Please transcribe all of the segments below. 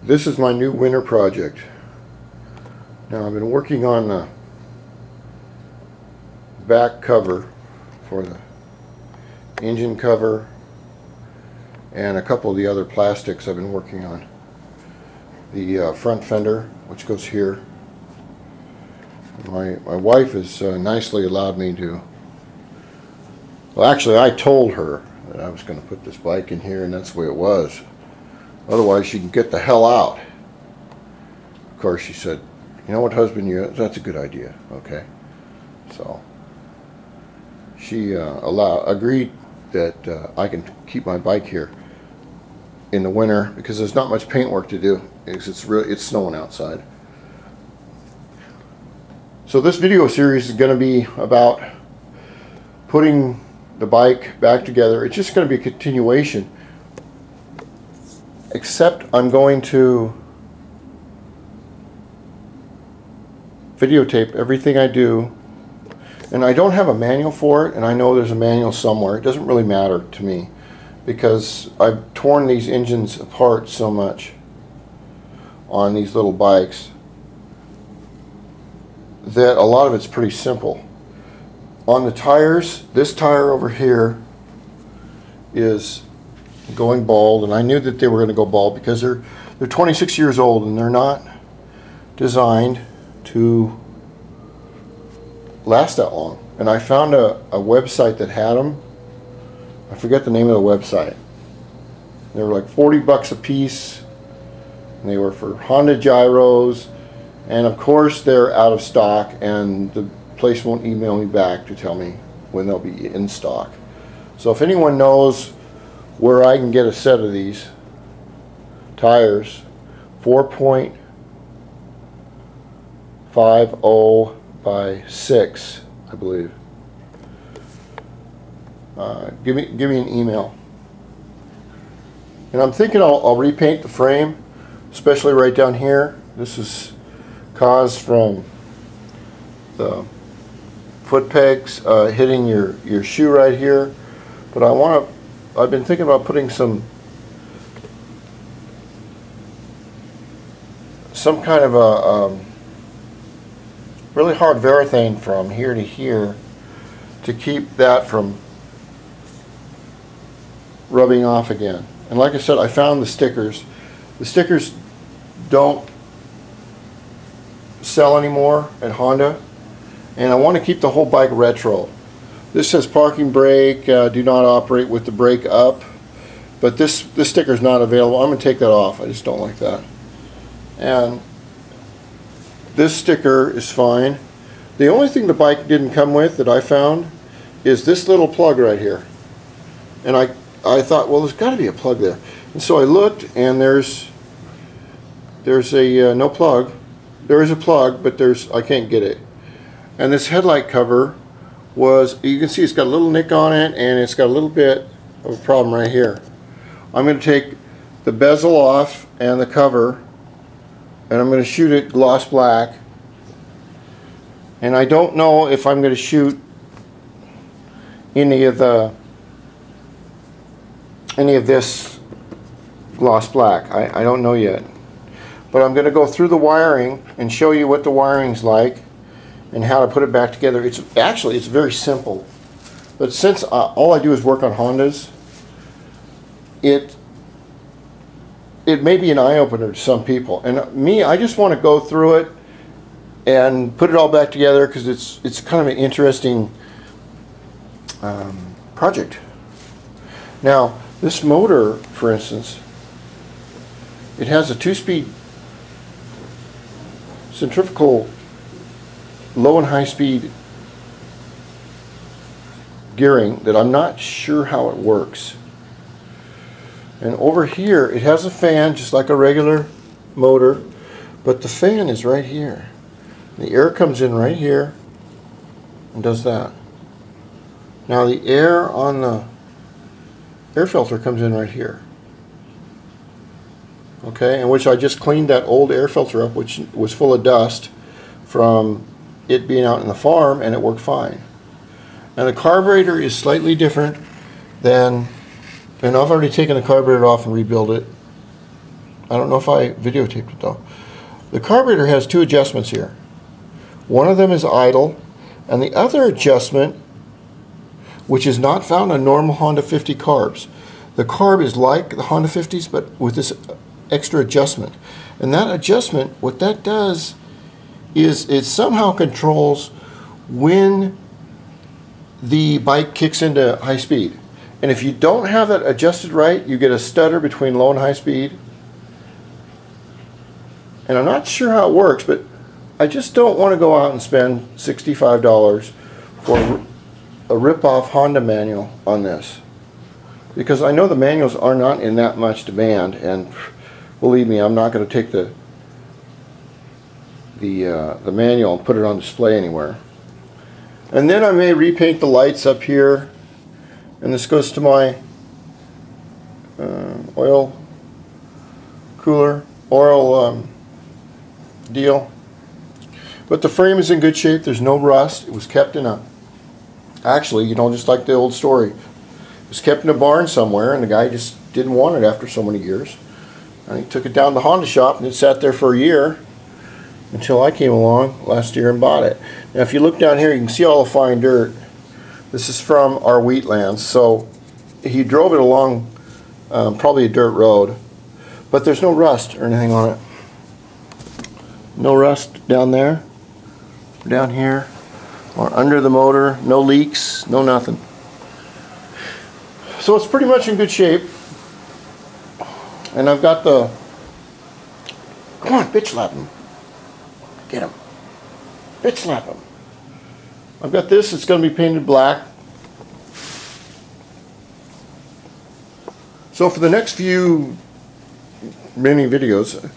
This is my new winter project. Now I've been working on the back cover for the engine cover and a couple of the other plastics I've been working on. The front fender, which goes here. My wife has nicely allowed me to, well actually I told her that I was going to put this bike in here and that's the way it was. Otherwise she can get the hell out. Of course she said, you know what husband, that's a good idea, okay. So she agreed that I can keep my bike here in the winter because there's not much paint work to do. It's snowing outside. So this video series is going to be about putting the bike back together. It's just going to be a continuation, except I'm going to videotape everything I do, and I don't have a manual for it, and I know there's a manual somewhere. It doesn't really matter to me because I've torn these engines apart so much on these little bikes that a lot of it's pretty simple. On the tires, this tire over here is going bald, and I knew that they were going to go bald because they're 26 years old and they're not designed to last that long. And I found a website that had them. I forget the name of the website. They were like 40 bucks a piece, and they were for Honda gyros, and of course they're out of stock and the place won't email me back to tell me when they'll be in stock. So if anyone knows where I can get a set of these tires, 4.50 by 6, I believe, give me an email. And I'm thinking I'll repaint the frame, especially right down here. This is caused from the foot pegs hitting your shoe right here. But I've been thinking about putting some kind of a really hard varathane from here to here to keep that from rubbing off again. And like I said, I found the stickers. The stickers don't sell anymore at Honda, and I want to keep the whole bike retro. This says parking brake, do not operate with the brake up, but this sticker is not available. I'm going to take that off. I just don't like that. And this sticker is fine. The only thing the bike didn't come with that I found is this little plug right here. And I thought, well, there's got to be a plug there. And so I looked, and there's a no plug. There is a plug, but I can't get it. And this headlight cover you can see it's got a little nick on it, and it's got a little bit of a problem right here. I'm going to take the bezel off and the cover, and I'm going to shoot it gloss black. And I don't know if I'm going to shoot any of this gloss black. I don't know yet. But I'm going to go through the wiring and show you what the wiring's like and how to put it back together. It's very simple. But since all I do is work on Hondas, it may be an eye-opener to some people. And me, I just want to go through it and put it all back together because it's kind of an interesting project. Now, this motor, for instance, it has a 2-speed centrifugal low and high speed gearing that I'm not sure how it works. And over here it has a fan just like a regular motor, but the fan is right here. The air comes in right here and does that. Now the air on the air filter comes in right here. Okay, and which I just cleaned that old air filter up, which was full of dust from it being out in the farm, and it worked fine. And the carburetor is slightly different than, and I've already taken the carburetor off and rebuilt it. I don't know if I videotaped it though. The carburetor has two adjustments here. One of them is idle, and the other adjustment, which is not found on normal Honda 50 carbs. The carb is like the Honda 50s, but with this extra adjustment. And that adjustment, what that does is it somehow controls when the bike kicks into high speed. And if you don't have that adjusted right, you get a stutter between low and high speed. And I'm not sure how it works, but I just don't want to go out and spend $65 for a rip-off Honda manual on this. Because I know the manuals are not in that much demand, and believe me, I'm not going to take the manual and put it on display anywhere. And then I may repaint the lights up here, and this goes to my oil cooler, oil deal. But the frame is in good shape. There's no rust. It was kept in a, actually, you know, just like the old story, it was kept in a barn somewhere, and the guy just didn't want it after so many years. And he took it down to the Honda shop, and it sat there for a year until I came along last year and bought it. Now if you look down here, you can see all the fine dirt. This is from our wheatlands. So he drove it along probably a dirt road, but there's no rust or anything on it. No rust down there, down here, or under the motor. No leaks, no nothing. So it's pretty much in good shape. And I've got the, come on, bitch slap him. Get him. Bitch slap him. I've got this, it's going to be painted black. So for the next few mini videos,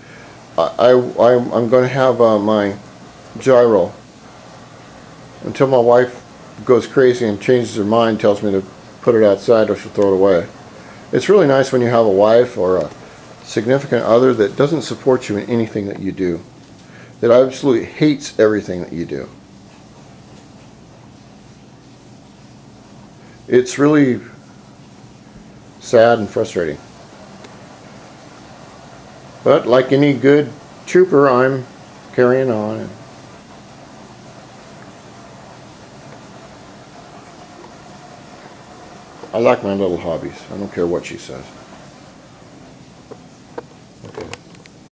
I'm going to have my Gyro until my wife goes crazy and changes her mind, tells me to put it outside or she'll throw it away. It's really nice when you have a wife or a significant other that doesn't support you in anything that you do, that absolutely hates everything that you do. It's really sad and frustrating. But like any good trooper, I'm carrying on. I like my little hobbies. I don't care what she says.